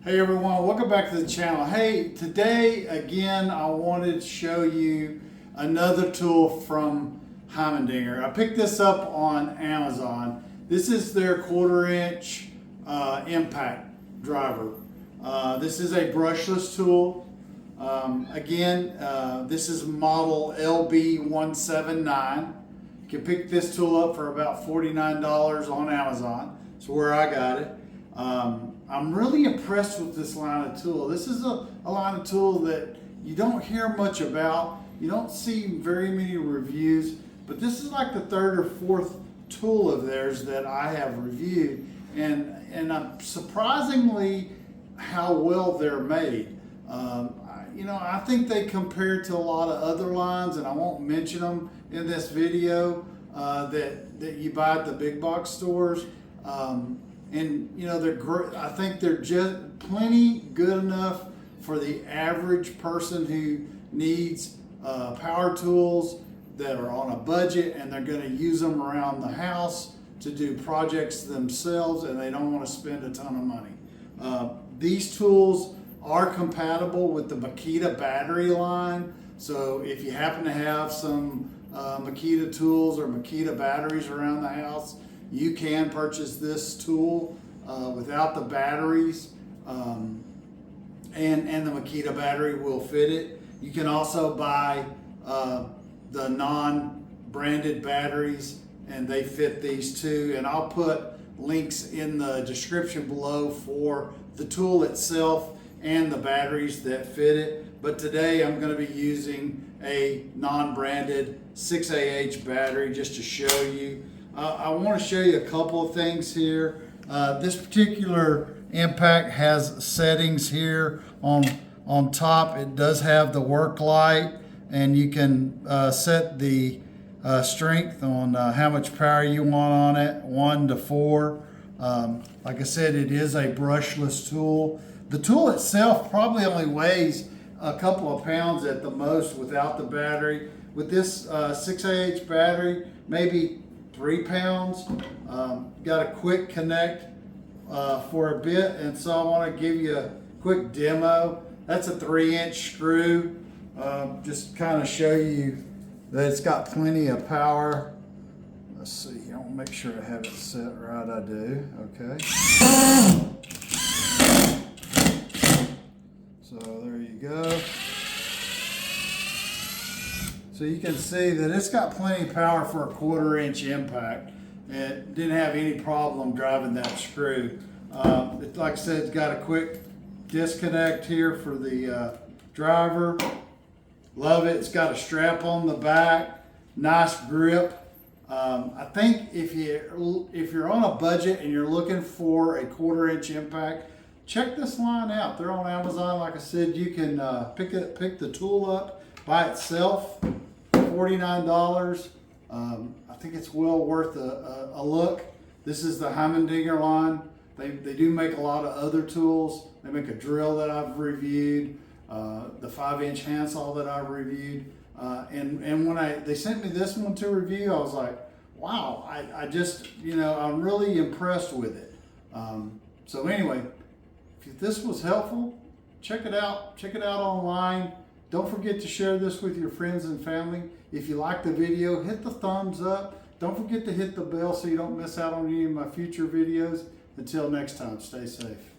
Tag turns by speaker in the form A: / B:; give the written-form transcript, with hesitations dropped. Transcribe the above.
A: Hey everyone, welcome back to the channel. Hey, today again I wanted to show you another tool from Heimerdinger. I picked this up on Amazon. This is their 1/4" impact driver. This is a brushless tool. This is model LB179. You can pick this tool up for about $49 on Amazon. That's where I got it. I'm really impressed with this line of tool. This is a line of tool that you don't hear much about. You don't see very many reviews, but this is like the third or fourth tool of theirs that I have reviewed, and I'm surprisingly how well they're made. I think they compare to a lot of other lines, and I won't mention them in this video, that you buy at the big box stores. They're great. I think they're just plenty good enough for the average person who needs power tools that are on a budget and they're going to use them around the house to do projects themselves, and they don't want to spend a ton of money. These tools are compatible with the Makita battery line, so if you happen to have some Makita tools or Makita batteries around the house, you can purchase this tool without the batteries, and the Makita battery will fit it. You can also buy the non-branded batteries, and they fit these too. And I'll put links in the description below for the tool itself and the batteries that fit it. But today I'm going to be using a non-branded 6Ah battery just to show you. I want to show you a couple of things here. This particular impact has settings here on top. It does have the work light, and you can set the strength on how much power you want on it, 1 to 4. Like I said, it is a brushless tool. The tool itself probably only weighs a couple of pounds at the most without the battery. With this 6Ah battery, maybe 3 pounds. Got a quick connect for a bit, and so I want to give you a quick demo. That's a 3-inch screw. Just kind of show you that it's got plenty of power. Let's see, I want to make sure I have it set right. I do. Okay. So there you go. So you can see that it's got plenty of power for a 1/4" impact. It didn't have any problem driving that screw. Like I said, it's got a quick disconnect here for the driver. Love it. It's got a strap on the back. Nice grip. I think if you're on a budget and you're looking for a 1/4" impact, check this line out. They're on Amazon. Like I said, you can pick the tool up by itself. $49. I think it's well worth a look. This is the Heimerdinger line. They do make a lot of other tools. They make a drill that I've reviewed, the 5-inch handsaw that I've reviewed, and when they sent me this one to review, I was like, wow, I'm really impressed with it. So anyway, if this was helpful, check it out. Check it out online. Don't forget to share this with your friends and family. If you like the video, hit the thumbs up. Don't forget to hit the bell so you don't miss out on any of my future videos. Until next time, stay safe.